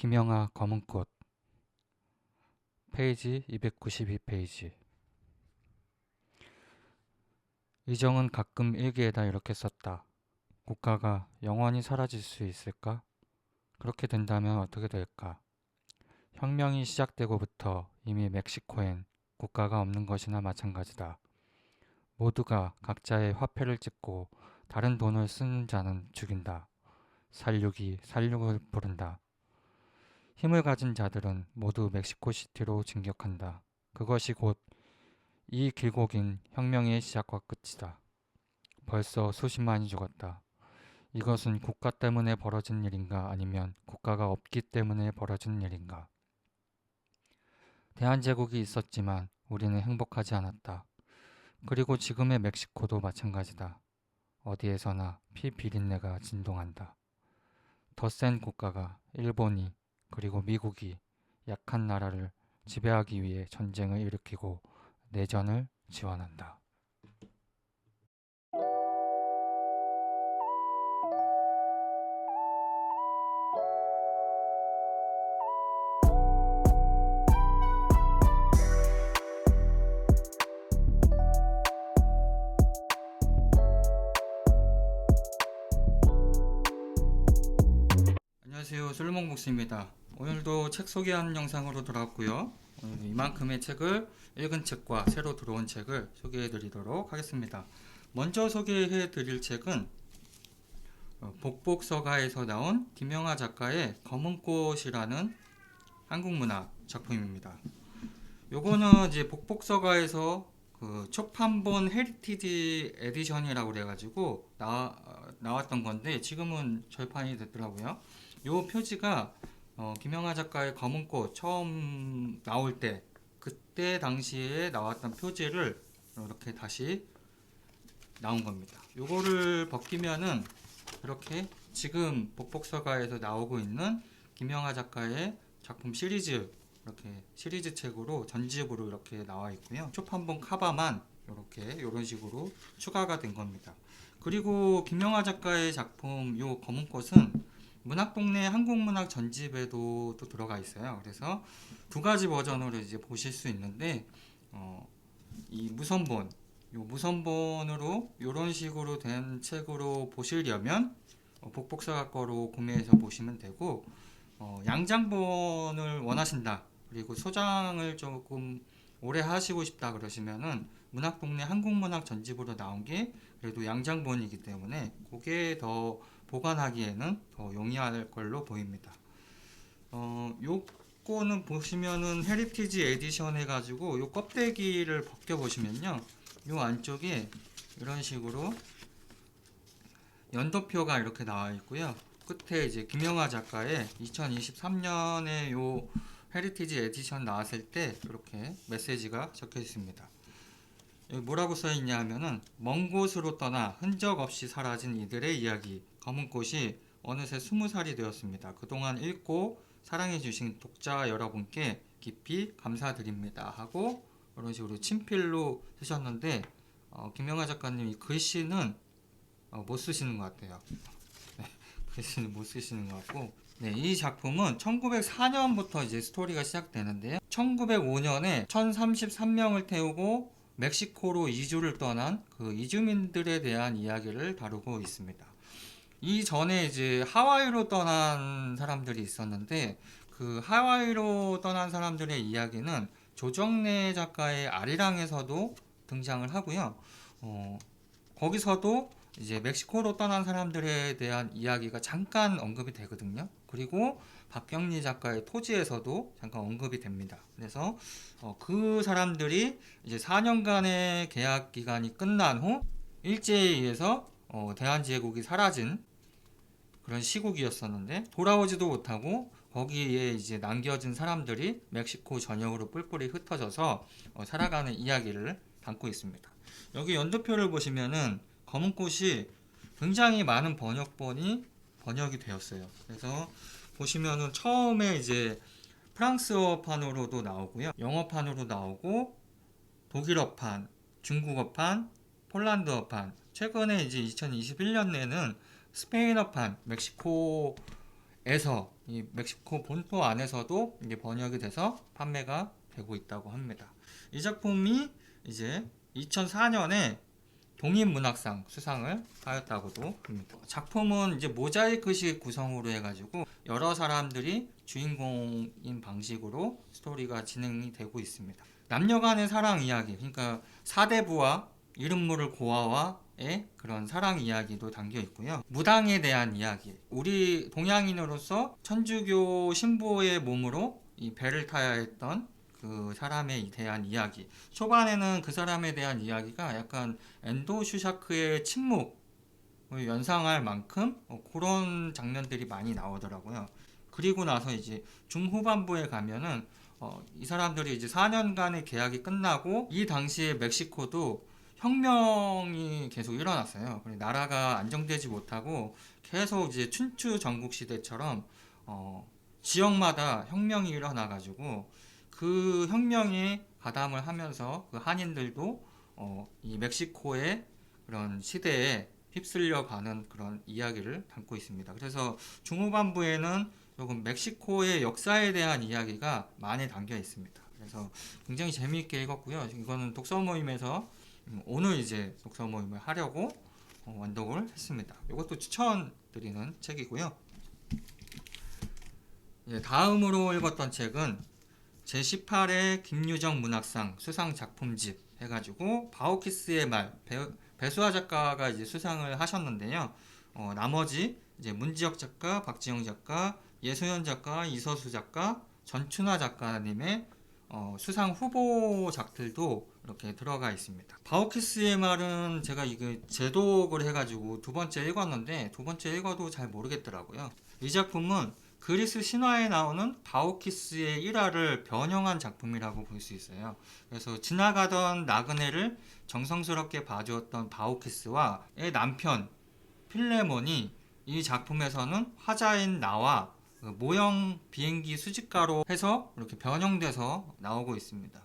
김영하 검은꽃 페이지 292페이지. 이정은 가끔 일기에다 이렇게 썼다. 국가가 영원히 사라질 수 있을까? 그렇게 된다면 어떻게 될까? 혁명이 시작되고부터 이미 멕시코엔 국가가 없는 것이나 마찬가지다. 모두가 각자의 화폐를 찍고 다른 돈을 쓰는 자는 죽인다. 살육이 살육을 부른다. 힘을 가진 자들은 모두 멕시코시티로 진격한다. 그것이 곧 이 길고 긴 혁명의 시작과 끝이다. 벌써 수십만이 죽었다. 이것은 국가 때문에 벌어진 일인가 아니면 국가가 없기 때문에 벌어진 일인가? 대한제국이 있었지만 우리는 행복하지 않았다. 그리고 지금의 멕시코도 마찬가지다. 어디에서나 피 비린내가 진동한다. 더 센 국가가 일본이 그리고 미국이 약한 나라를 지배하기 위해 전쟁을 일으키고 내전을 지원한다. 안녕하세요. 솔로몬 목수입니다. 오늘도 책 소개하는 영상으로 돌아왔고요. 오늘 이만큼의 책을 읽은 책과 새로 들어온 책을 소개해 드리도록 하겠습니다. 먼저 소개해 드릴 책은 복복서가에서 나온 김영하 작가의 검은꽃이라는 한국문학 작품입니다. 요거는 이제 복복서가에서 그 초판본 헤리티지 에디션이라고 그래가지고 나왔던 건데 지금은 절판이 됐더라고요. 요 표지가 김영하 작가의 검은꽃 처음 나올 때 그때 당시에 나왔던 표지를 이렇게 다시 나온 겁니다. 요거를 벗기면은 이렇게 지금 복복서가에서 나오고 있는 김영하 작가의 작품 시리즈 이렇게 시리즈 책으로 전집으로 이렇게 나와 있고요. 초판본 카바만 이렇게 이런 식으로 추가가 된 겁니다. 그리고 김영하 작가의 작품 요 검은꽃은 문학동네 한국문학 전집에도 또 들어가 있어요. 그래서 두 가지 버전으로 이제 보실 수 있는데 이 무선본으로 이런 식으로 된 책으로 보시려면 복복서가 거로 구매해서 보시면 되고 양장본을 원하신다 그리고 소장을 조금 오래 하시고 싶다 그러시면은 문학동네 한국문학 전집으로 나온 게 그래도 양장본이기 때문에 그게 더 보관하기에는 더 용이할 걸로 보입니다. 요거는 보시면은 헤리티지 에디션 해가지고 요 껍데기를 벗겨 보시면요, 요 안쪽에 이런 식으로 연도표가 이렇게 나와 있고요. 끝에 이제 김영하 작가의 2023년에 요 헤리티지 에디션 나왔을 때 이렇게 메시지가 적혀 있습니다. 여기 뭐라고 써 있냐 하면은 먼 곳으로 떠나 흔적 없이 사라진 이들의 이야기 검은꽃이 어느새 20살이 되었습니다. 그동안 읽고 사랑해 주신 독자 여러분께 깊이 감사드립니다 하고 이런 식으로 친필로 쓰셨는데 김영하 작가님 이 글씨는 못 쓰시는 것 같아요. 네, 글씨는 못 쓰시는 것 같고, 네, 이 작품은 1904년부터 이제 스토리가 시작되는데요. 1905년에 1033명을 태우고 멕시코로 이주를 떠난 그 이주민들에 대한 이야기를 다루고 있습니다. 이 전에 이제 하와이로 떠난 사람들이 있었는데 그 하와이로 떠난 사람들의 이야기는 조정래 작가의 아리랑에서도 등장을 하고요. 거기서도 이제 멕시코로 떠난 사람들에 대한 이야기가 잠깐 언급이 되거든요. 그리고 박경리 작가의 토지에서도 잠깐 언급이 됩니다. 그래서 그 사람들이 이제 4년간의 계약 기간이 끝난 후 일제에 의해서 대한제국이 사라진 그런 시국이었었는데 돌아오지도 못하고 거기에 이제 남겨진 사람들이 멕시코 전역으로 뿔뿔이 흩어져서 살아가는 이야기를 담고 있습니다. 여기 연도표를 보시면은 검은꽃이 굉장히 많은 번역이 되었어요. 그래서 보시면은 처음에 이제 프랑스어판으로도 나오고요, 영어판으로 나오고 독일어판, 중국어판, 폴란드어판, 최근에 이제 2021년에는 스페인어판, 멕시코에 이 멕시코 본토 안에서도 이제 번역이 돼서 판매가 되고 있다고 합니다. 이 작품이 이제 2004년에 독립문학상 수상을 하였다고도 합니다. 작품은 이제 모자이크식 구성으로 해가지고 여러 사람들이 주인공인 방식으로 스토리가 진행이 되고 있습니다. 남녀 간의 사랑 이야기, 그러니까 사대부와 이름 모를 고아와의 그런 사랑 이야기도 담겨 있고요. 무당에 대한 이야기, 우리 동양인으로서 천주교 신부의 몸으로 이 배를 타야 했던 그 사람에 대한 이야기. 초반에는 그 사람에 대한 이야기가 약간 엔도 슈샤크의 침묵을 연상할 만큼 그런 장면들이 많이 나오더라고요. 그리고 나서 이제 중후반부에 가면은 이 사람들이 이제 4년간의 계약이 끝나고 이 당시에 멕시코도 혁명이 계속 일어났어요. 나라가 안정되지 못하고 계속 이제 춘추 전국 시대처럼 지역마다 혁명이 일어나가지고 그 혁명에 가담을 하면서 그 한인들도 이 멕시코의 그런 시대에 휩쓸려 가는 그런 이야기를 담고 있습니다. 그래서 중후반부에는 조금 멕시코의 역사에 대한 이야기가 많이 담겨 있습니다. 그래서 굉장히 재미있게 읽었고요. 이거는 독서 모임에서 오늘 이제 독서 모임을 하려고 완독을 했습니다. 이것도 추천드리는 책이고요. 다음으로 읽었던 책은 제18회 김유정 문학상 수상 작품집 해가지고 바오키스의 말, 배수아 작가가 이제 수상을 하셨는데요. 나머지 이제 문지혁 작가, 박지영 작가, 예소연 작가, 이서수 작가, 전춘화 작가님의 수상 후보작들도 이렇게 들어가 있습니다. 바오키스의 말은 제가 이게 재독을 해가지고 두 번째 읽었는데 두 번째 읽어도 잘 모르겠더라고요. 이 작품은 그리스 신화에 나오는 바오키스의 일화를 변형한 작품이라고 볼 수 있어요. 그래서 지나가던 나그네를 정성스럽게 봐주었던 바오키스와의 남편 필레몬이 이 작품에서는 화자인 나와 모형 비행기 수집가로 해서 이렇게 변형돼서 나오고 있습니다.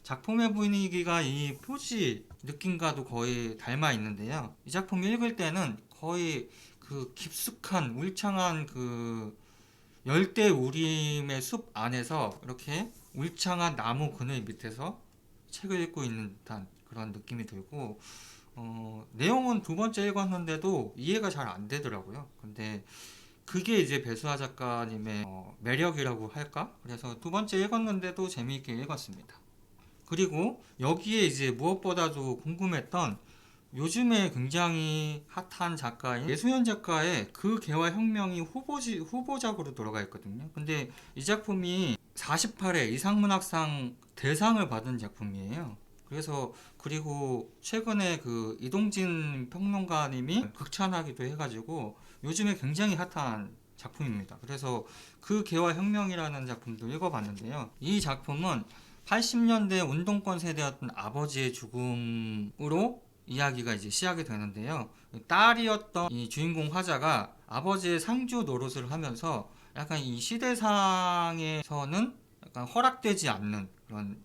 작품의 분위기가 이 표지 느낌과도 거의 닮아 있는데요. 이 작품 읽을 때는 거의 그 깊숙한 울창한 그 열대 우림의 숲 안에서 이렇게 울창한 나무 그늘 밑에서 책을 읽고 있는 듯한 그런 느낌이 들고 내용은 두 번째 읽었는데도 이해가 잘 안 되더라고요. 근데 그게 이제 배수아 작가님의 매력이라고 할까? 그래서 두 번째 읽었는데도 재미있게 읽었습니다. 그리고 여기에 이제 무엇보다도 궁금했던 요즘에 굉장히 핫한 작가인 예소연 작가의 그 개화 혁명이 후보작으로 들어가 있거든요. 근데 이 작품이 48회 이상문학상 대상을 받은 작품이에요. 그래서 그리고 최근에 그 이동진 평론가님이 극찬하기도 해가지고 요즘에 굉장히 핫한 작품입니다. 그래서 그 개화 혁명이라는 작품도 읽어봤는데요. 이 작품은 80년대 운동권 세대였던 아버지의 죽음으로 이야기가 이제 시작이 되는데요. 딸이었던 이 주인공 화자가 아버지의 상주 노릇을 하면서 약간 이 시대상에서는 약간 허락되지 않는 그런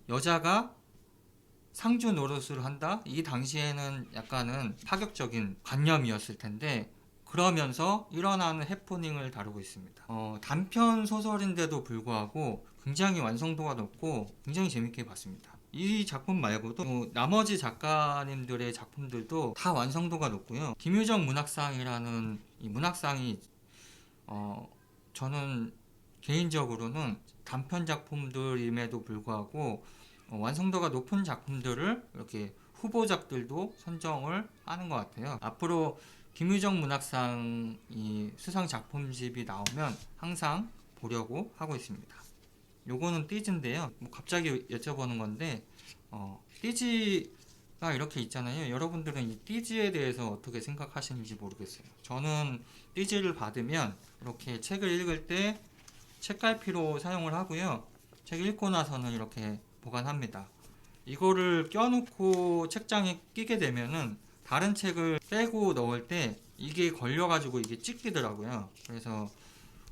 여자가 상주 노릇을 한다? 이 당시에는 약간은 파격적인 관념이었을 텐데 그러면서 일어나는 해프닝을 다루고 있습니다. 단편 소설인데도 불구하고 굉장히 완성도가 높고 굉장히 재밌게 봤습니다. 이 작품 말고도 나머지 작가님들의 작품들도 다 완성도가 높고요. 김유정 문학상이라는 이 문학상이 저는 개인적으로는 단편 작품들임에도 불구하고 완성도가 높은 작품들을 이렇게 후보작들도 선정을 하는 것 같아요. 앞으로 김유정 문학상 이 수상 작품집이 나오면 항상 보려고 하고 있습니다. 요거는 띠즈인데요. 갑자기 여쭤보는 건데 띠즈가 이렇게 있잖아요. 여러분들은 이 띠즈에 대해서 어떻게 생각하시는지 모르겠어요. 저는 띠즈를 받으면 이렇게 책을 읽을 때 책갈피로 사용을 하고요. 책 읽고 나서는 이렇게 보관합니다. 이거를 껴놓고 책장에 끼게 되면은 다른 책을 빼고 넣을 때 이게 걸려가지고 이게 찢기더라고요. 그래서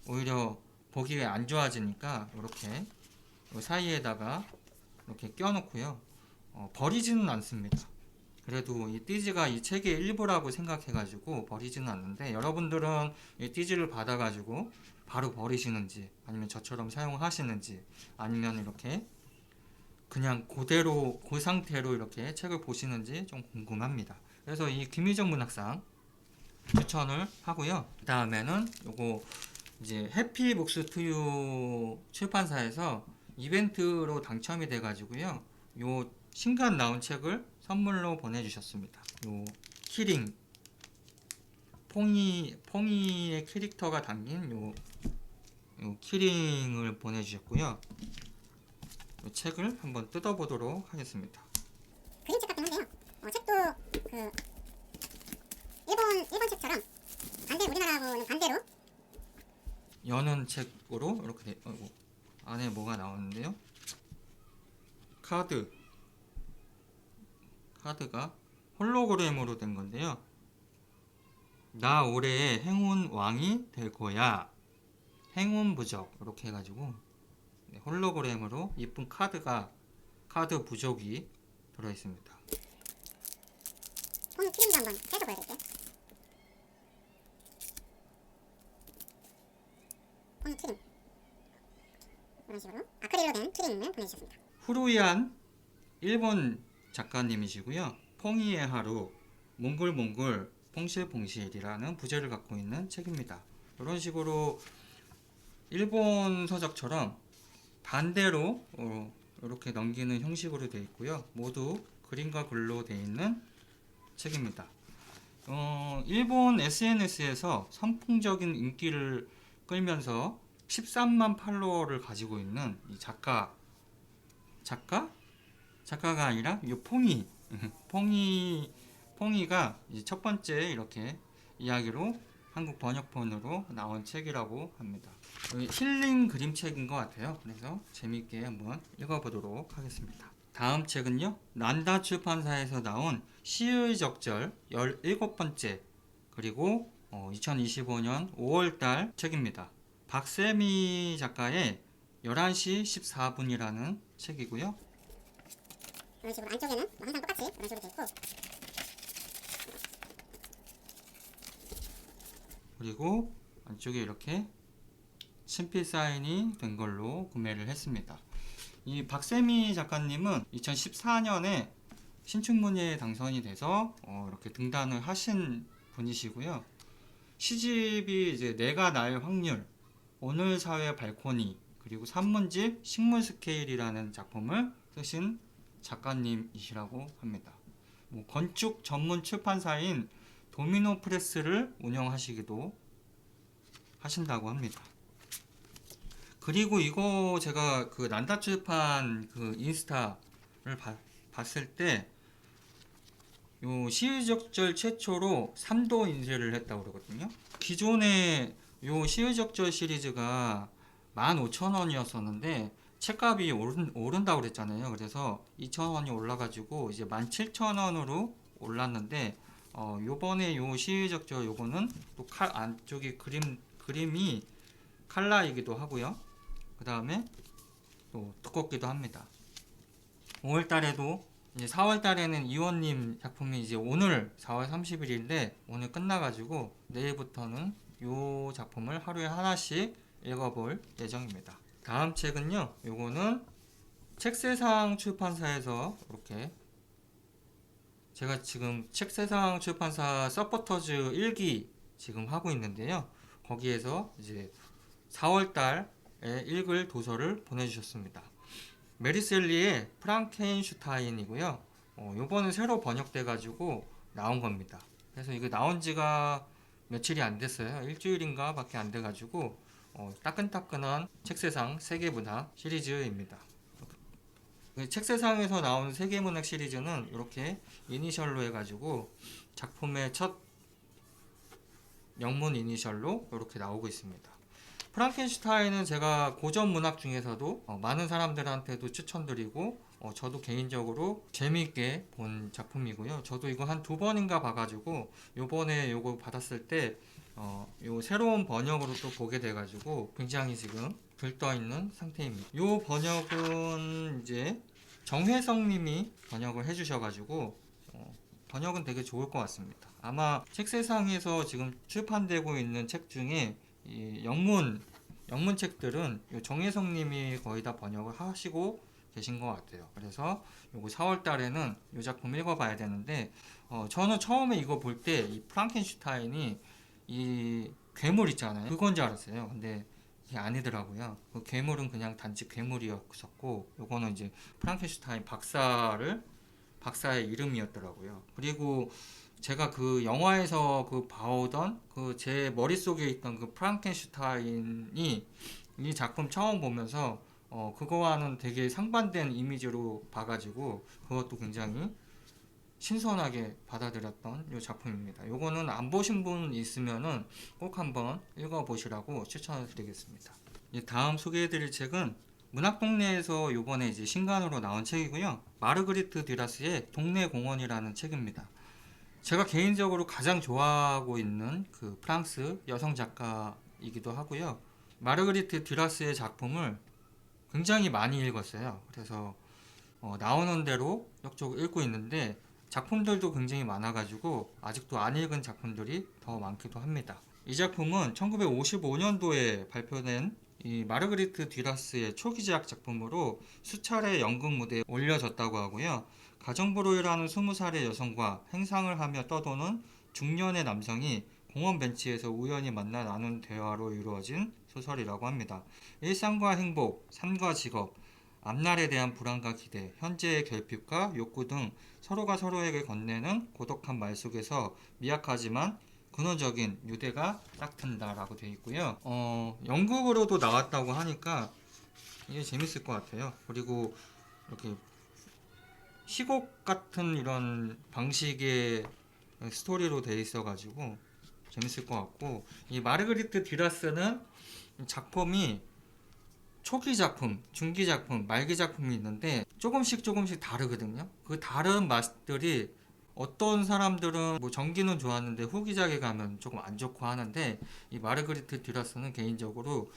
오히려 보기에 안 좋아지니까 이렇게 사이에다가 이렇게 껴놓고요. 버리지는 않습니다. 그래도 이 띠지가 이 책의 일부라고 생각해가지고 버리지는 않는데, 여러분들은 이 띠지를 받아가지고 바로 버리시는지, 아니면 저처럼 사용하시는지, 아니면 이렇게 그냥 그대로 그 상태로 이렇게 책을 보시는지 좀 궁금합니다. 그래서 이 김희정 문학상 추천을 하고요. 그 다음에는 요거 이제 해피북스 투유 출판사에서 이벤트로 당첨이 돼가지고요. 요 신간 나온 책을 선물로 보내주셨습니다. 요 키링 퐁이의 캐릭터가 담긴 요 키링을 보내주셨고요. 이 책을 한번 뜯어보도록 하겠습니다. 그림책 같긴 한데요. 책도 그 일본 책처럼 우리나라하고는 반대로 여는 책으로 이렇게 안에 뭐가 나오는데요. 카드가 홀로그램으로 된 건데요. 나 올해의 행운 왕이 될 거야. 행운 부적 이렇게 해가지고 홀로그램으로 이쁜 카드 부적이 들어있습니다. 폰 키링도 한번 떼서 보여드릴게요. 폰 키링 이런 식으로 아크릴로 된 키링을 보내주셨습니다. 후루이안 일본 작가님이시고요. 퐁이의 하루, 몽글몽글, 퐁실퐁실이라는 부제를 갖고 있는 책입니다. 이런 식으로 일본 서적처럼 반대로 이렇게 넘기는 형식으로 되어 있고요. 모두 그림과 글로 되어 있는 책입니다. 일본 SNS에서 선풍적인 인기를 끌면서 13만 팔로워를 가지고 있는 이 작가가 아니라 이 퐁이가 이제 첫 번째 이렇게 이야기로 한국 번역본으로 나온 책이라고 합니다. 힐링 그림책인 것 같아요. 그래서 재밌게 한번 읽어보도록 하겠습니다. 다음 책은요, 난다 출판사에서 나온 시의 적절 17번째, 그리고 2025년 5월달 책입니다. 박세미 작가의 11시 14분이라는 책이고요. 이런 식으로 안쪽에는 항상 똑같이 이런 식으로 되어 있고, 그리고 안쪽에 이렇게 친필 사인이 된 걸로 구매를 했습니다. 이 박세미 작가님은 2014년에 신춘문예에 당선이 돼서 이렇게 등단을 하신 분이시고요. 시집이 이제 내가 날 확률, 오늘 사회 발코니, 그리고 산문집 식물 스케일이라는 작품을 쓰신 작가님이시라고 합니다. 건축 전문 출판사인 도미노 프레스를 운영하시기도 하신다고 합니다. 그리고 이거 제가 그 난다 출판 그 인스타를 봤을 때 요 시의적절 최초로 3도 인쇄를 했다고 그러거든요. 기존에 요 시의적절 시리즈가 15,000원이었었는데 책값이 오른다고 그랬잖아요. 그래서 2,000원이 올라가지고 이제 17,000원으로 올랐는데 요번에 요 시의적절 요거는 또 안쪽에 그림이 칼라이기도 하고요. 그 다음에 또 두껍기도 합니다. 5월달에도 이제 4월달에는 이원님 작품이 이제 오늘 4월 30일인데 오늘 끝나가지고 내일부터는 요 작품을 하루에 하나씩 읽어볼 예정입니다. 다음 책은요, 요거는 책세상 출판사에서 이렇게 제가 지금 책세상 출판사 서포터즈 1기 지금 하고 있는데요. 거기에서 이제 4월달에 읽을 도서를 보내주셨습니다. 메리셀리의 프랑켄슈타인이고요. 요번에 새로 번역돼 가지고 나온 겁니다. 그래서 이거 나온 지가 며칠이 안 됐어요. 일주일인가 밖에 안 돼 가지고 따끈따끈한 책세상 세계문학 시리즈입니다. 책세상에서 나온 세계문학 시리즈는 이렇게 이니셜로 해가지고 작품의 첫 영문 이니셜로 이렇게 나오고 있습니다. 프랑켄슈타인은 제가 고전 문학 중에서도 많은 사람들한테도 추천드리고 저도 개인적으로 재미있게 본 작품이고요. 저도 이거 한 2번인가 봐가지고 요번에 요거 받았을 때 요 새로운 번역으로 또 보게 돼가지고 굉장히 지금 들떠있는 상태입니다. 요 번역은 이제 정회성 님이 번역을 해주셔가지고 번역은 되게 좋을 것 같습니다. 아마 책세상에서 지금 출판되고 있는 책 중에 이 영문 책들은 요 정혜성님이 거의 다 번역을 하시고 계신 것 같아요. 그래서 요거 4월 달에는 이 작품 읽어봐야 되는데 저는 처음에 이거 볼 때 이 프랑켄슈타인이 이 괴물 있잖아요. 그건 줄 알았어요. 근데 이게 아니더라고요. 그 괴물은 그냥 단지 괴물이었었고 요거는 이제 프랑켄슈타인 박사의 이름이었더라고요. 그리고 제가 그 영화에서 그 봐오던 그 제 머릿속에 있던 그 프랑켄슈타인이 이 작품 처음 보면서 그거와는 되게 상반된 이미지로 봐가지고 그것도 굉장히 신선하게 받아들였던 이 작품입니다. 요거는 안 보신 분 있으면은 꼭 한번 읽어보시라고 추천을 드리겠습니다. 다음 소개해드릴 책은 문학동네에서 요번에 이제 신간으로 나온 책이고요. 마르그리트 듀라스의 동네 공원이라는 책입니다. 제가 개인적으로 가장 좋아하고 있는 그 프랑스 여성 작가이기도 하고요. 마르그리트 듀라스의 작품을 굉장히 많이 읽었어요. 그래서 나오는 대로 역적 읽고 있는데 작품들도 굉장히 많아가지고 아직도 안 읽은 작품들이 더 많기도 합니다. 이 작품은 1955년도에 발표된 이 마르그리트 듀라스의 초기작 작품으로 수차례 연극 무대에 올려졌다고 하고요. 가정부로 일하는 20살의 여성과 행상을 하며 떠도는 중년의 남성이 공원 벤치에서 우연히 만나 나눈 대화로 이루어진 소설이라고 합니다. 일상과 행복, 삶과 직업, 앞날에 대한 불안과 기대, 현재의 결핍과 욕구 등 서로가 서로에게 건네는 고독한 말 속에서 미약하지만 근원적인 유대가 딱 튼다라고 되어 있고요. 연극으로도 나왔다고 하니까 이게 재밌을 것 같아요. 그리고 이렇게 시곡 같은 이런 방식의 스토리로 되어 있어가지고 재밌을 것 같고, 이 마르그리트 듀라스는 작품이 초기 작품, 중기 작품, 말기 작품이 있는데 조금씩 다르거든요. 그 다른 맛들이 어떤 사람들은 뭐 전기는 좋았는데 후기작에 가면 조금 안 좋고 하는데, 이 마르그리트 듀라스는 개인적으로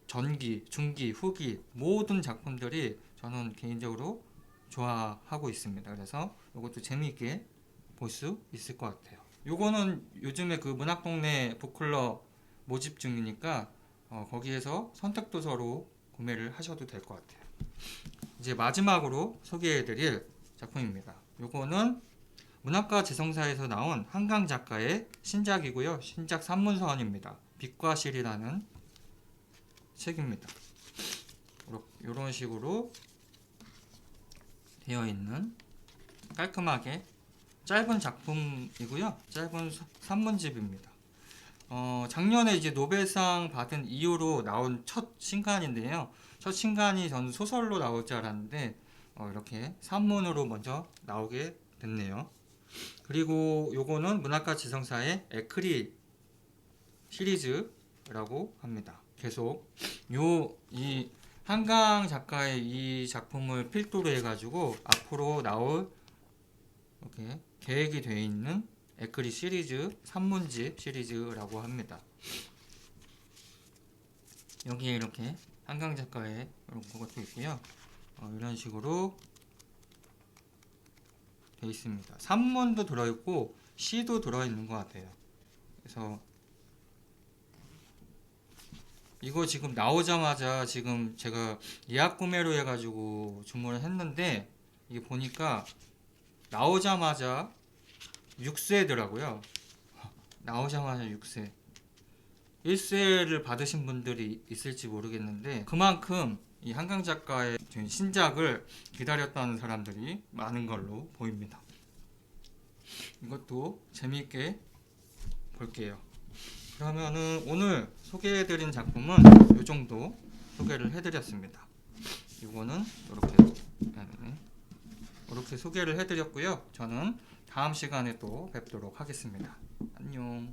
전기, 중기, 후기 모든 작품들이 저는 개인적으로 좋아하고 있습니다. 그래서 이것도 재미있게 볼 수 있을 것 같아요. 요거는 요즘에 그 문학동네 북클럽 모집 중이니까 거기에서 선택도서로 구매를 하셔도 될 것 같아요. 이제 마지막으로 소개해드릴 작품입니다. 요거는 문학과 지성사에서 나온 한강 작가의 신작이고요. 신작 산문서원입니다. 빛과 실이라는 책입니다. 이런 식으로 되어 있는 깔끔하게 짧은 작품이고요. 짧은 산문집입니다. 작년에 이제 노벨상 받은 이후로 나온 첫 신간인데요. 첫 신간이 저는 소설로 나올 줄 알았는데 이렇게 산문으로 먼저 나오게 됐네요. 그리고 요거는 문학과 지성사의 에크리 시리즈라고 합니다. 계속 이 한강 작가의 이 작품을 필두로 해가지고 앞으로 나올 이렇게 계획이 되어 있는 에크리 시리즈, 산문집 시리즈라고 합니다. 여기에 이렇게 한강 작가의 이런 것도 있고요. 이런 식으로 되어 있습니다. 산문도 들어있고 시도 들어있는 것 같아요. 그래서 이거 지금 나오자마자 지금 제가 예약 구매로 해가지고 주문을 했는데 이게 보니까 나오자마자 6쇄더라고요. 나오자마자 6쇄. 1쇄를 받으신 분들이 있을지 모르겠는데 그만큼 이 한강 작가의 신작을 기다렸다는 사람들이 많은 걸로 보입니다. 이것도 재미있게 볼게요. 그러면은 오늘 소개해드린 작품은 이 정도 소개를 해드렸습니다. 이거는 이렇게 소개를 해드렸고요. 저는 다음 시간에 또 뵙도록 하겠습니다. 안녕.